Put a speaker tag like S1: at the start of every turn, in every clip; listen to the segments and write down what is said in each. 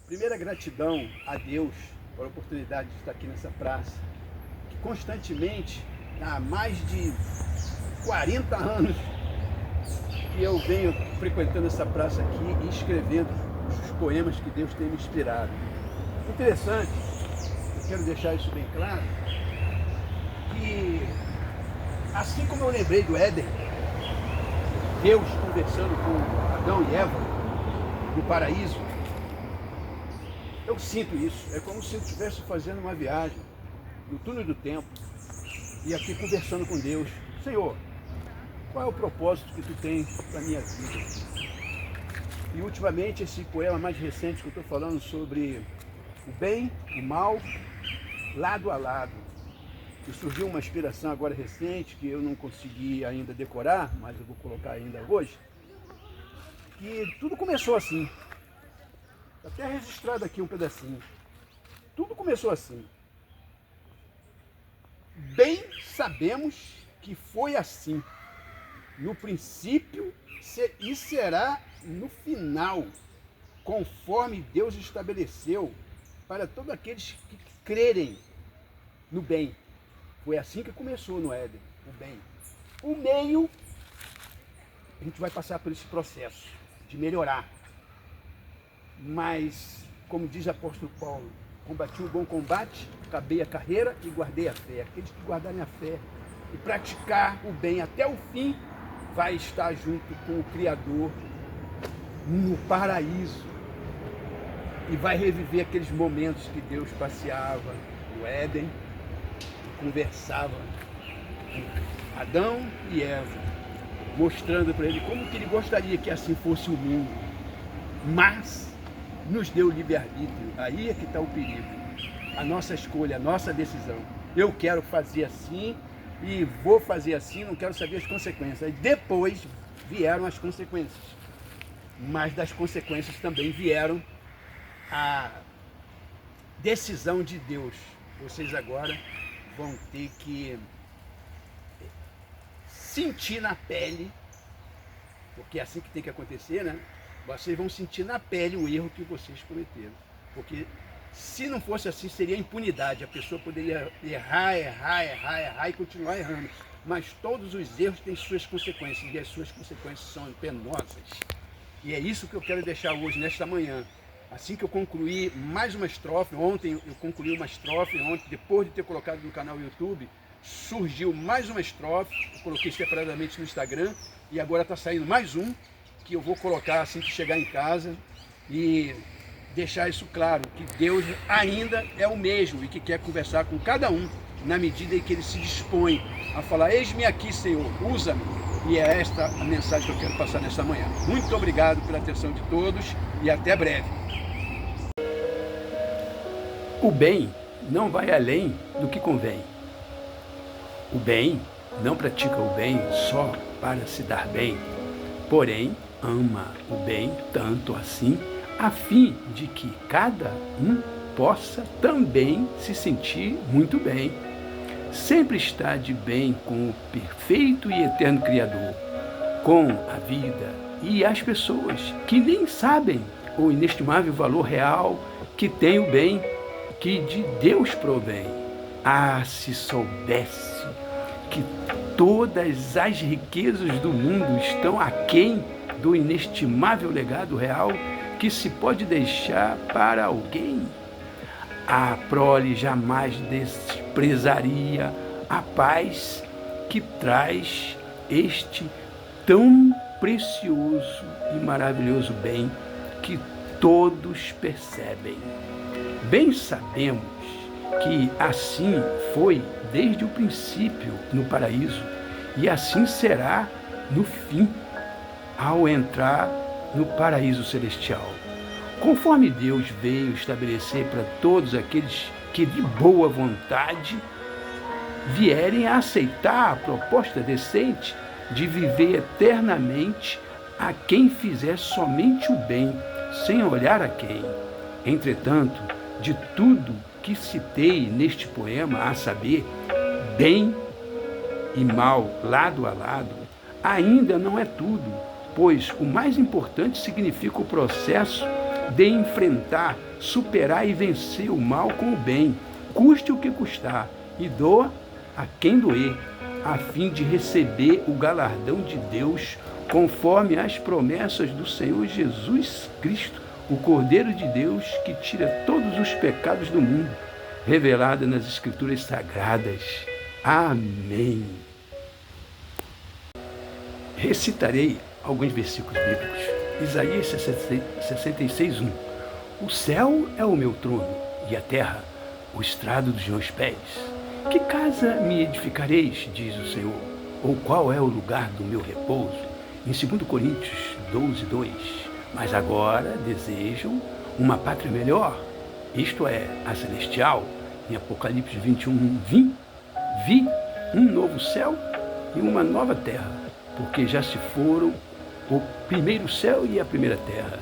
S1: Primeira gratidão a Deus por a oportunidade de estar aqui nessa praça, que constantemente, há mais de 40 anos que eu venho frequentando essa praça aqui e escrevendo os poemas que Deus tem me inspirado. Interessante, eu quero deixar isso bem claro, que assim como eu lembrei do Éden, Deus conversando com Adão e Eva no paraíso, eu sinto isso. É como se eu estivesse fazendo uma viagem no túnel do tempo e aqui conversando com Deus. Senhor, qual é o propósito que Tu tem para a minha vida? E ultimamente esse poema mais recente que eu estou falando sobre o bem, o mal, lado a lado. E surgiu uma inspiração agora recente que eu não consegui ainda decorar, mas eu vou colocar ainda hoje. Que tudo começou assim. Até registrado aqui um pedacinho. Tudo começou assim. Bem sabemos que foi assim, no princípio e será no final, conforme Deus estabeleceu para todos aqueles que crerem no bem. Foi assim que começou no Éden, o bem. O meio, a gente vai passar por esse processo de melhorar. Mas, como diz o apóstolo Paulo, combati o bom combate, acabei a carreira e guardei a fé. Aqueles que guardarem a fé e praticar o bem até o fim, vai estar junto com o Criador no paraíso. E vai reviver aqueles momentos que Deus passeava no Éden, conversava com Adão e Eva, mostrando para ele como que ele gostaria que assim fosse o mundo. Mas nos deu livre-arbítrio. Aí é que está o perigo. A nossa escolha, a nossa decisão. Eu quero fazer assim e vou fazer assim, não quero saber as consequências. E depois vieram as consequências. Mas das consequências também vieram a decisão de Deus. Vocês agora vão ter que sentir na pele, porque é assim que tem que acontecer, né? Vocês vão sentir na pele o erro que vocês cometeram. Porque se não fosse assim, seria impunidade. A pessoa poderia errar e continuar errando. Mas todos os erros têm suas consequências, e as suas consequências são penosas. E é isso que eu quero deixar hoje, nesta manhã. Assim que eu concluí mais uma estrofe, ontem eu concluí uma estrofe, depois de ter colocado no canal YouTube, surgiu mais uma estrofe, eu coloquei separadamente no Instagram, e agora está saindo mais um, que eu vou colocar assim que chegar em casa e deixar isso claro, que Deus ainda é o mesmo e que quer conversar com cada um na medida em que ele se dispõe a falar: eis-me aqui, Senhor, usa-me. E é esta a mensagem que eu quero passar nesta manhã. Muito obrigado pela atenção de todos e até breve. O bem não vai além do que convém. O bem não pratica o bem só para se dar bem, porém ama o bem tanto assim, a fim de que cada um possa também se sentir muito bem. Sempre está de bem com o perfeito e eterno Criador, com a vida e as pessoas que nem sabem o inestimável valor real que tem o bem que de Deus provém. Ah, se soubesse que todas as riquezas do mundo estão aquém do inestimável legado real que se pode deixar para alguém. A prole jamais desprezaria a paz que traz este tão precioso e maravilhoso bem que todos percebem. Bem sabemos que assim foi desde o princípio no paraíso, e assim será no fim, ao entrar no paraíso celestial. Conforme Deus veio estabelecer para todos aqueles que de boa vontade vierem a aceitar a proposta decente de viver eternamente a quem fizer somente o bem, sem olhar a quem. Entretanto, de tudo que citei neste poema, a saber, bem e mal lado a lado, ainda não é tudo, pois o mais importante significa o processo de enfrentar, superar e vencer o mal com o bem, custe o que custar, e doa a quem doer, a fim de receber o galardão de Deus, conforme as promessas do Senhor Jesus Cristo, o Cordeiro de Deus, que tira todos os pecados do mundo, revelada nas Escrituras Sagradas. Amém. Recitarei alguns versículos bíblicos. Isaías 66:1. O céu é o meu trono, e a terra o estrado dos meus pés. Que casa me edificareis, diz o Senhor, ou qual é o lugar do meu repouso? Em 2 Coríntios 12:2. Mas agora desejam uma pátria melhor, isto é, a celestial. Em Apocalipse 21:20. Vi um novo céu e uma nova terra, porque já se foram o primeiro céu e a primeira terra,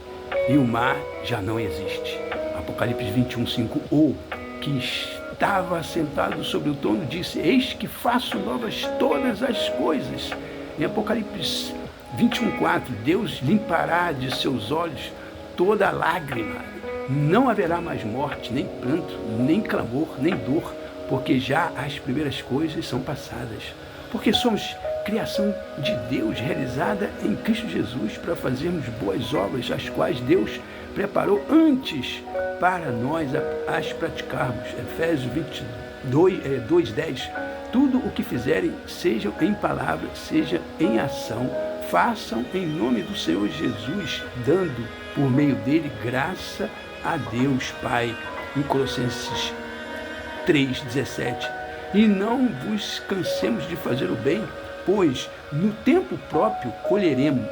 S1: e o mar já não existe. Apocalipse 21:5. O que estava assentado sobre o trono disse: eis que faço novas todas as coisas. Em Apocalipse 21:4. Deus limpará de seus olhos toda lágrima. Não haverá mais morte, nem pranto, nem clamor, nem dor, porque já as primeiras coisas são passadas. Porque somos criação de Deus, realizada em Cristo Jesus, para fazermos boas obras, as quais Deus preparou antes para nós as praticarmos. Efésios 2:10. Tudo o que fizerem, seja em palavra, seja em ação, façam em nome do Senhor Jesus, dando por meio dele graça a Deus Pai. Em Colossenses 3:17. E não vos cansemos de fazer o bem, pois no tempo próprio colheremos,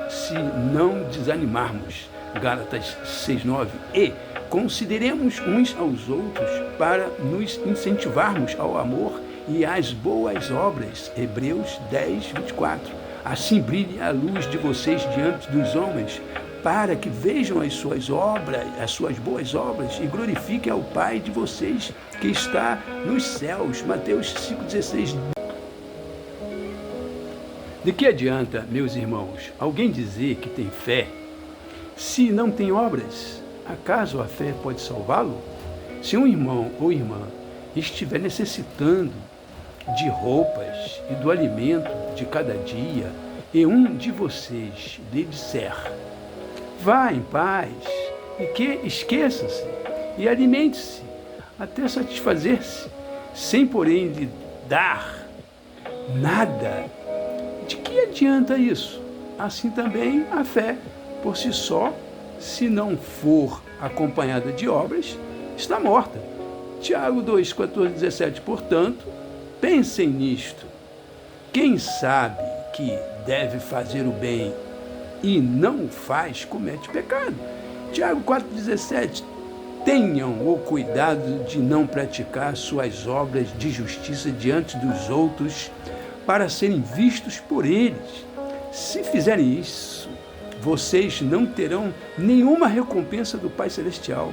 S1: se não desanimarmos. Gálatas 6:9. E consideremos uns aos outros para nos incentivarmos ao amor e às boas obras. Hebreus 10:24. Assim brilhe a luz de vocês diante dos homens, para que vejam as suas obras, as suas boas obras, e glorifiquem ao Pai de vocês que está nos céus. Mateus 5:16. De que adianta, meus irmãos, alguém dizer que tem fé, se não tem obras? Acaso a fé pode salvá-lo? Se um irmão ou irmã estiver necessitando de roupas e do alimento de cada dia, e um de vocês lhe disser: vá em paz, e que esqueça-se e alimente-se até satisfazer-se, sem porém lhe dar nada, de que adianta isso? Assim também a fé, por si só, se não for acompanhada de obras, está morta. Tiago 2:14-17. Portanto, pensem nisto. Quem sabe que deve fazer o bem e não o faz, comete pecado. Tiago 4:17. Tenham o cuidado de não praticar suas obras de justiça diante dos outros, para serem vistos por eles. Se fizerem isso, vocês não terão nenhuma recompensa do Pai Celestial.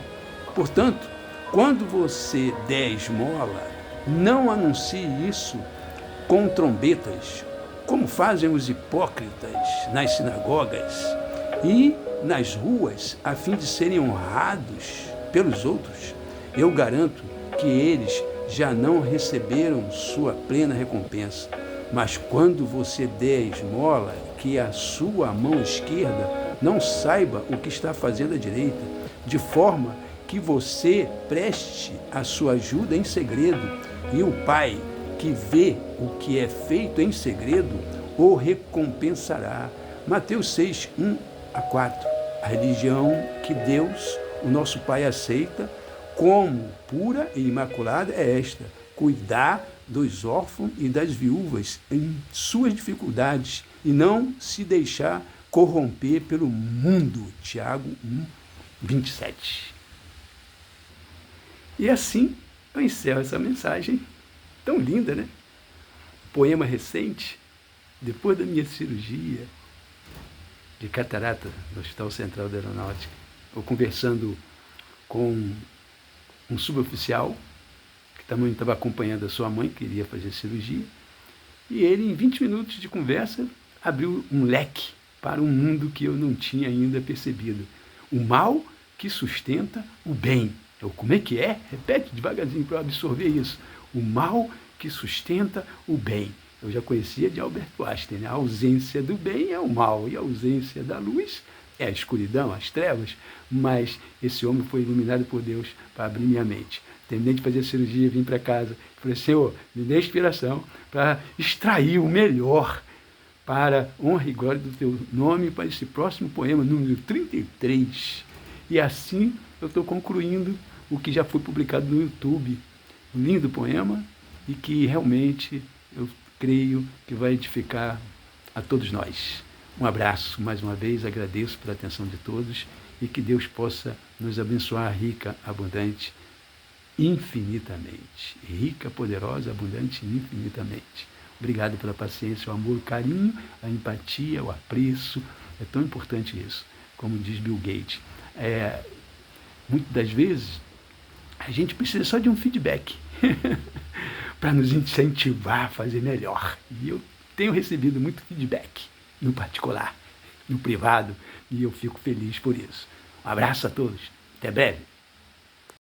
S1: Portanto, quando você der esmola, não anuncie isso com trombetas, como fazem os hipócritas nas sinagogas e nas ruas, a fim de serem honrados pelos outros. Eu garanto que eles já não receberam sua plena recompensa. Mas quando você der esmola, que a sua mão esquerda não saiba o que está fazendo a direita, de forma que você preste a sua ajuda em segredo, e o Pai, que vê o que é feito em segredo, o recompensará. Mateus 6:1-4. A religião que Deus, o nosso Pai, aceita como pura e imaculada é esta: cuidar dos órfãos e das viúvas em suas dificuldades e não se deixar corromper pelo mundo. Tiago 1:27. E assim eu encerro essa mensagem tão linda, né? Poema recente, depois da minha cirurgia de catarata no Hospital Central da Aeronáutica, eu conversando com um suboficial que também estava acompanhando a sua mãe, que iria fazer cirurgia, e ele, em 20 minutos de conversa, abriu um leque para um mundo que eu não tinha ainda percebido. O mal que sustenta o bem. Como é que é? Repete devagarzinho para eu absorver isso. O mal que sustenta o bem. Eu já conhecia de Albert Einstein, né? A ausência do bem é o mal, e a ausência da luz é a escuridão, as trevas, mas esse homem foi iluminado por Deus para abrir minha mente. Terminei de fazer a cirurgia, vim para casa, falei, Senhor, me dê inspiração para extrair o melhor para honra e glória do teu nome, para esse próximo poema, número 33. E assim eu estou concluindo o que já foi publicado no YouTube. Um lindo poema e que realmente eu creio que vai edificar a todos nós. Um abraço, mais uma vez, agradeço pela atenção de todos e que Deus possa nos abençoar rica, abundante, infinitamente. Rica, poderosa, abundante, infinitamente. Obrigado pela paciência, o amor, o carinho, a empatia, o apreço. É tão importante isso, como diz Bill Gates. Muitas das vezes, a gente precisa só de um feedback para nos incentivar a fazer melhor. E eu tenho recebido muito feedback, no particular, no privado, e eu fico feliz por isso. Um abraço a todos. Até breve.